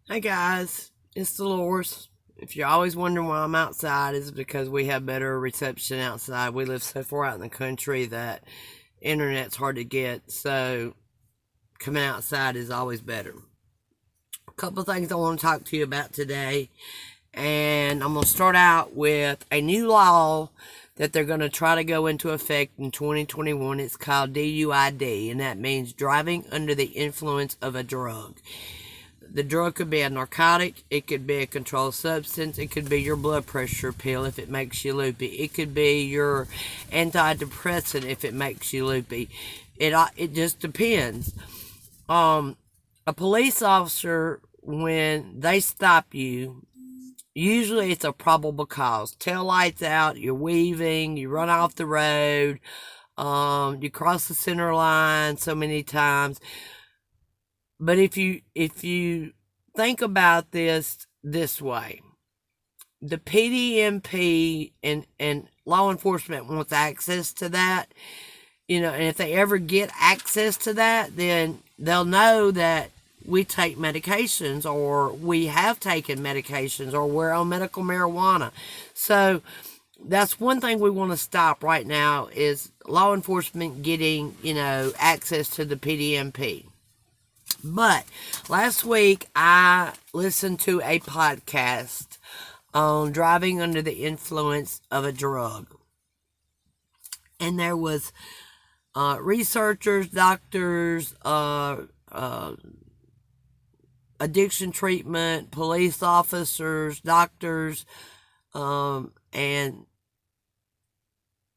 Hey guys, it's Dolores. If you're always wondering why I'm outside, it's because we have better reception outside. We live so far out in the country that internet's hard to get, so coming outside is always better. A couple of things I want to talk to you about today, and I'm going to start out with a new law that they're going to try to go into effect in 2021. It's called DUID, and that means driving under the influence of a drug. The drug could be a narcotic, it could be a controlled substance, it could be your blood pressure pill if it makes you loopy, it could be your antidepressant if it makes you loopy. It just depends. A police officer, when they stop you, usually it's a probable cause. Tail lights out, you're weaving, you run off the road, you cross the center line so many times. But if you think about this way, the PDMP and law enforcement wants access to that, and if they ever get access to that, then they'll know that we take medications or we have taken medications or we're on medical marijuana. So that's one thing we want to stop right now is law enforcement getting, access to the PDMP. But last week I listened to a podcast on driving under the influence of a drug. And there was researchers, doctors, addiction treatment, police officers, doctors, and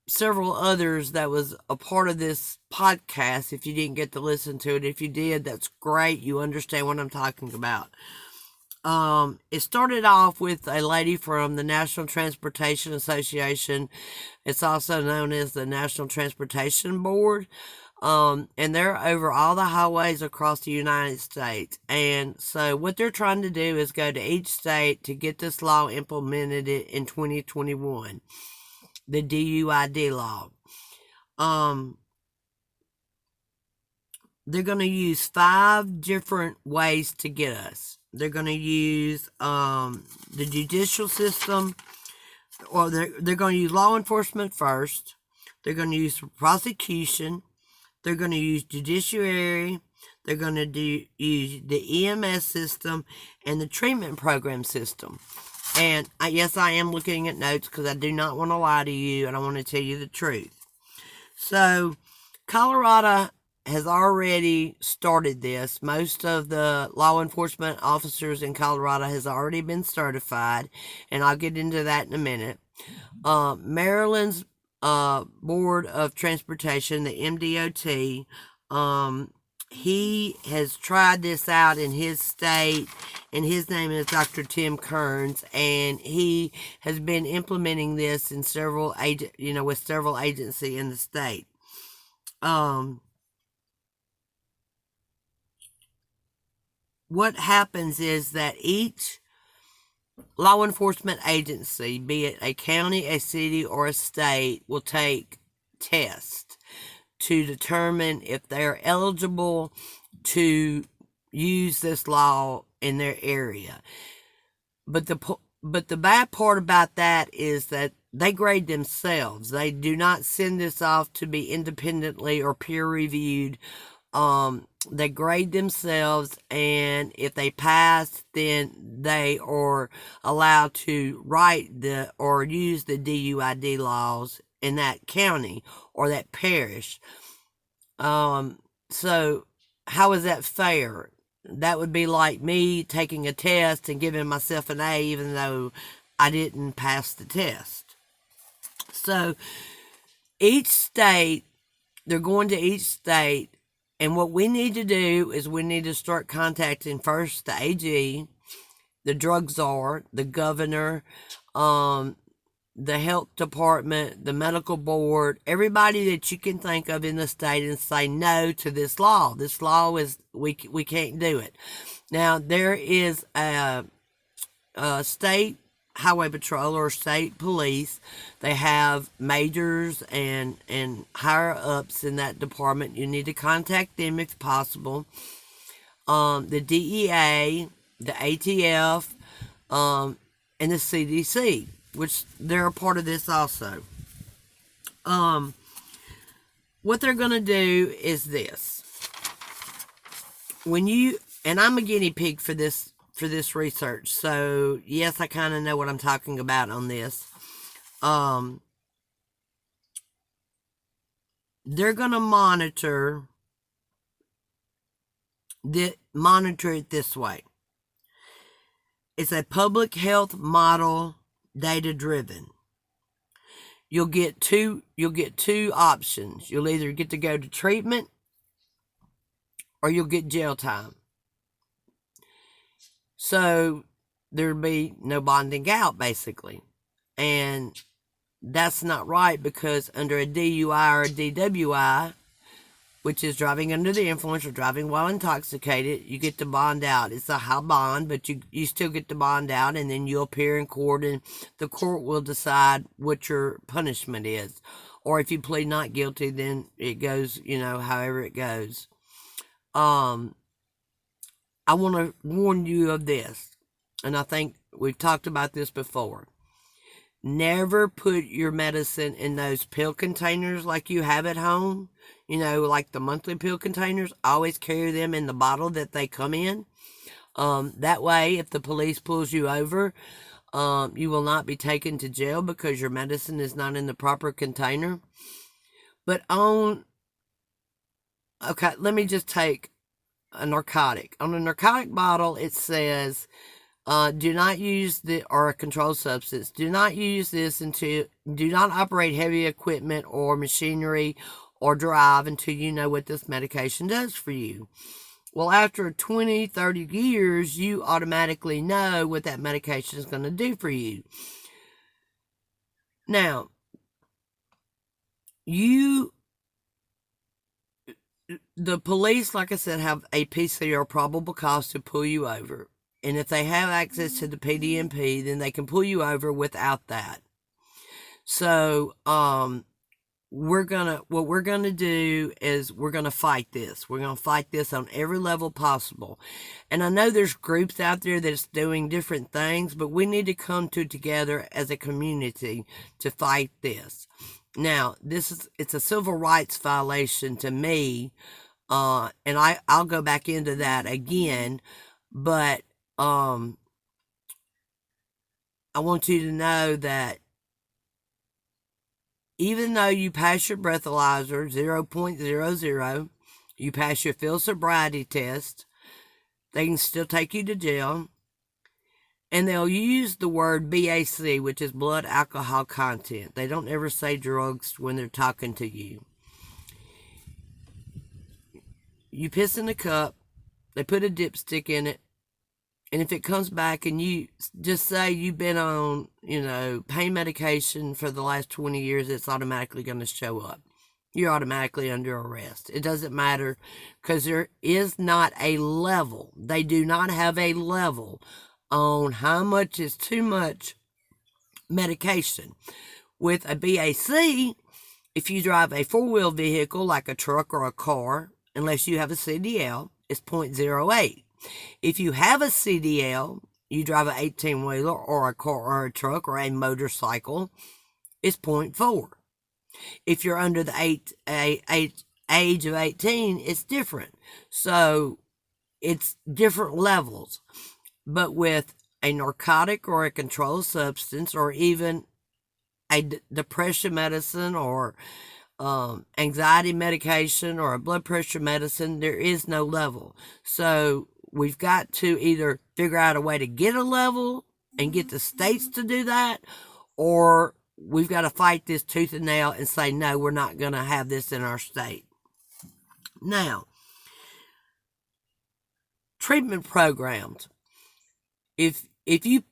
several others that was a part of this podcast. If you didn't get to listen to it, if you did, that's great. You understand what I'm talking about. It started off with a lady from the National Transportation Association. It's also known as the National Transportation Board. And they're over all the highways across the United States. And so what they're trying to do is go to each state to get this law implemented in 2021. The DUID law. They're going to use 5 different ways to get us. They're going to use the judicial system, or they're going to use law enforcement first. They're going to use prosecution. They're going to use judiciary. They're going to use the EMS system and the treatment program system. And yes, I am looking at notes because I do not want to lie to you and I want to tell you the truth. So, Colorado has already started this. Most of the law enforcement officers in Colorado has already been certified, and I'll get into that in a minute. Maryland's Board of Transportation, the MDOT, he has tried this out in his state, and his name is Dr. Tim Kearns, and he has been implementing this in with several agencies in the state. What happens is that each law enforcement agency, be it a county, a city, or a state, will take tests to determine if they're eligible to use this law in their area. But the bad part about that is that they grade themselves. They do not send this off to be independently or peer reviewed. They grade themselves, and if they pass, then they are allowed to write or use the DUID laws in that county or that parish. So how is that fair? That would be like me taking a test and giving myself an A even though I didn't pass the test. So each state, they're going to each state, and what we need to do is we need to start contacting first the AG, the drug czar, the governor, the health department, the medical board, everybody that you can think of in the state, and say no to this law. This law is, we can't do it. Now, there is a state highway patrol or state police. They have majors and higher ups in that department. You need to contact them if possible. The DEA, the ATF, and the CDC, which they're a part of this also. What they're going to do is this. When you, and I'm a guinea pig for this research, so yes, I kind of know what I'm talking about on this. They're going to monitor it this way. It's a public health model, data driven. You'll get two options. You'll either get to go to treatment or you'll get jail time. So there'd be no bonding out, basically. And that's not right, because under a DUI or a DWI, which is driving under the influence or driving while intoxicated, you get to bond out. It's a high bond, but you still get to bond out, and then you appear in court, and the court will decide what your punishment is. Or if you plead not guilty, then it goes, however it goes. I want to warn you of this, and I think we've talked about this before. Never put your medicine in those pill containers like you have at home. Like the monthly pill containers. Always carry them in the bottle that they come in. That way, if the police pulls you over, you will not be taken to jail because your medicine is not in the proper container. But okay, let me just take a narcotic. On a narcotic bottle, it says, do not use or a controlled substance. Do not use this do not operate heavy equipment or machinery or drive until you know what this medication does for you. Well, after 20, 30 years, you automatically know what that medication is going to do for you. Now, the police, like I said, have a PC, or probable cause, to pull you over. And if they have access to the PDMP, then they can pull you over without that. So, what we're gonna do is we're gonna fight this. We're gonna fight this on every level possible. And I know there's groups out there that's doing different things, but we need to come together as a community to fight this. Now, it's a civil rights violation to me, and I'll go back into that again, but I want you to know that even though you pass your breathalyzer 0.00, you pass your field sobriety test, they can still take you to jail. And they'll use the word BAC, which is blood alcohol content. They don't ever say drugs when they're talking to you. You piss in a cup, they put a dipstick in it, and if it comes back and you just say you've been on, pain medication for the last 20 years, it's automatically going to show up. You're automatically under arrest. It doesn't matter, because there is not a level. They do not have a level on how much is too much medication. With a BAC, if you drive a four-wheel vehicle like a truck or a car, unless you have a CDL, it's 0.08. If you have a CDL, you drive an 18-wheeler or a car or a truck or a motorcycle, it's 0.4. If you're under the age of 18, it's different. So it's different levels. But with a narcotic or a controlled substance, or even a depression medicine or anxiety medication or a blood pressure medicine, there is no level. So we've got to either figure out a way to get a level and get the states to do that, or we've got to fight this tooth and nail and say, no, we're not going to have this in our state. Now, treatment programs. If you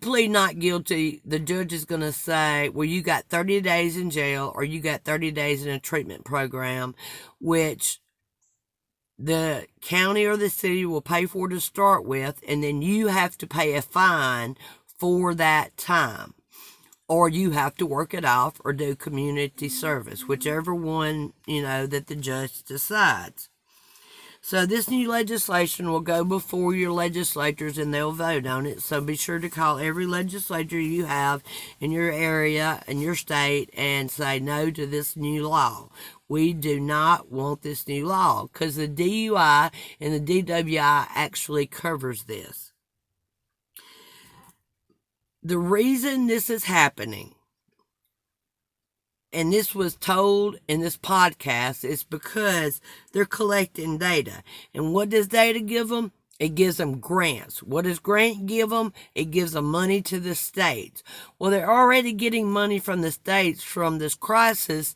plead not guilty, the judge is going to say, well, you got 30 days in jail, or you got 30 days in a treatment program, which the county or the city will pay for to start with, and then you have to pay a fine for that time, or you have to work it off or do community service, whichever one, that the judge decides. So this new legislation will go before your legislators and they'll vote on it. So be sure to call every legislator you have in your area, in your state, and say no to this new law. We do not want this new law because the DUI and the DWI actually covers this. The reason this is happening, and this was told in this podcast, is because they're collecting data. And what does data give them? It gives them grants. What does grant give them? It gives them money to the states. Well, they're already getting money from the states from this crisis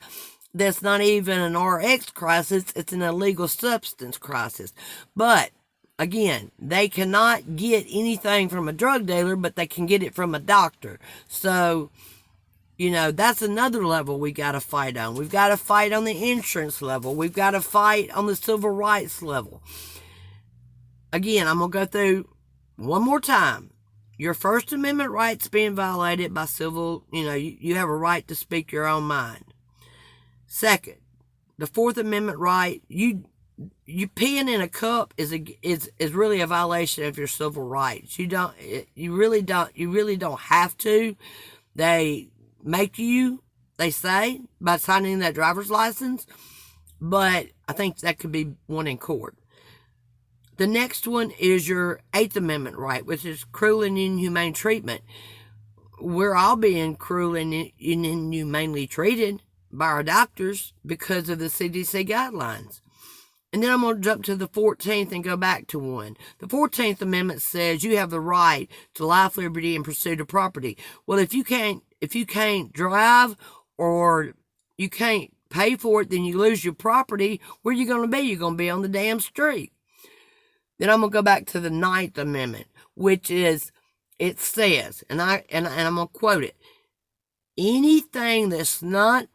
that's not even an RX crisis. It's an illegal substance crisis. But again, they cannot get anything from a drug dealer, but they can get it from a doctor. So, that's another level we got to fight on. We've got to fight on the insurance level. We've got to fight on the civil rights level. Again, I'm going to go through one more time. Your First Amendment rights being violated by civil, you have a right to speak your own mind. Second, the Fourth Amendment right, you peeing in a cup is really a violation of your civil rights. You really don't have to. They make you, they say, by signing that driver's license, but I think that could be won in court. The next one is your Eighth Amendment right, which is cruel and inhumane treatment. We're all being cruel and inhumanely treated by our doctors because of the CDC guidelines. And then I'm going to jump to the 14th and go back to one. The 14th Amendment says you have the right to life, liberty, and pursuit of property. Well, if you can't drive or you can't pay for it, then you lose your property. Where are you going to be? You're going to be on the damn street. Then I'm going to go back to the 9th Amendment, which is, it says, and I'm going to quote it, anything that's not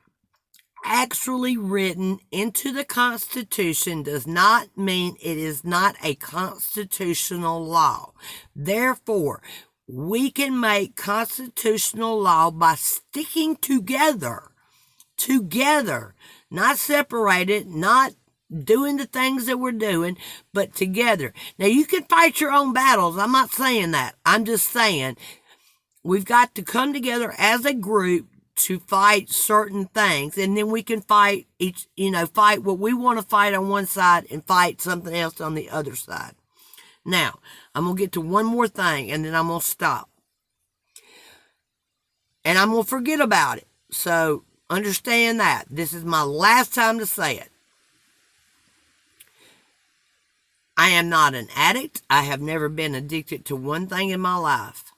actually written into the Constitution does not mean it is not a constitutional law. Therefore, we can make constitutional law by sticking together, not separated, not doing the things that we're doing, but together. Now, you can fight your own battles. I'm not saying that. I'm just saying we've got to come together as a group to fight certain things, and then we can fight fight what we want to fight on one side and fight something else on the other side. Now, I'm going to get to one more thing, and then I'm going to stop. And I'm going to forget about it. So, understand that. This is my last time to say it. I am not an addict. I have never been addicted to one thing in my life.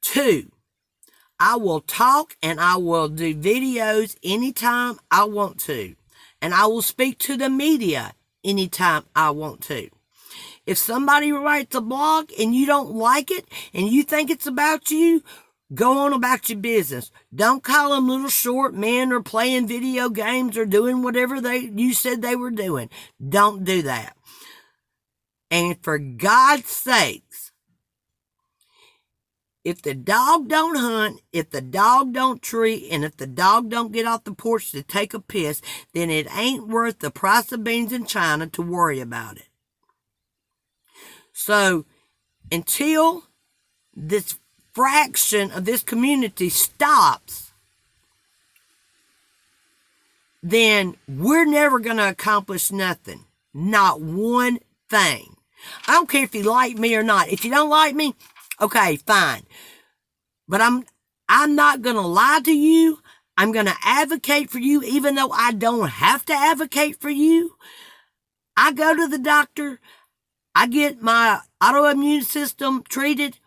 2, I will talk and I will do videos anytime I want to. And I will speak to the media anytime I want to. If somebody writes a blog and you don't like it and you think it's about you, go on about your business. Don't call them little short men or playing video games or doing whatever you said they were doing. Don't do that. And for God's sakes, if the dog don't hunt, if the dog don't treat, and if the dog don't get off the porch to take a piss, then it ain't worth the price of beans in China to worry about it. So, until this fraction of this community stops, then we're never going to accomplish nothing. Not one thing. I don't care if you like me or not. If you don't like me, okay, fine. But I'm not going to lie to you. I'm going to advocate for you, even though I don't have to advocate for you. I go to the doctor. I get my autoimmune system treated.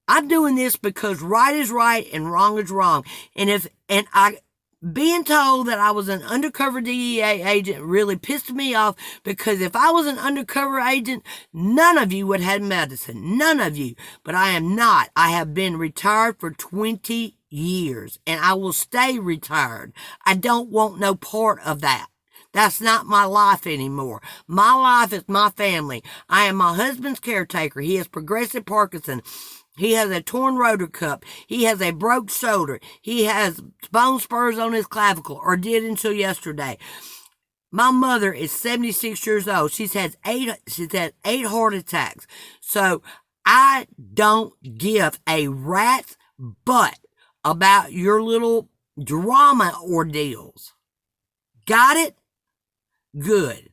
I'm doing this because right is right and wrong is wrong. Being told that I was an undercover DEA agent really pissed me off, because if I was an undercover agent, none of you would have medicine. None of you. But I am not. I have been retired for 20 years, and I will stay retired. I don't want no part of that. That's not my life anymore. My life is my family. I am my husband's caretaker. He has progressive Parkinson. He has a torn rotor cuff. He has a broke shoulder. He has bone spurs on his clavicle, or did until yesterday. My mother is 76 years old. She's had eight heart attacks. So I don't give a rat's butt about your little drama ordeals. Got it? Good.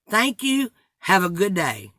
Thank you. Have a good day.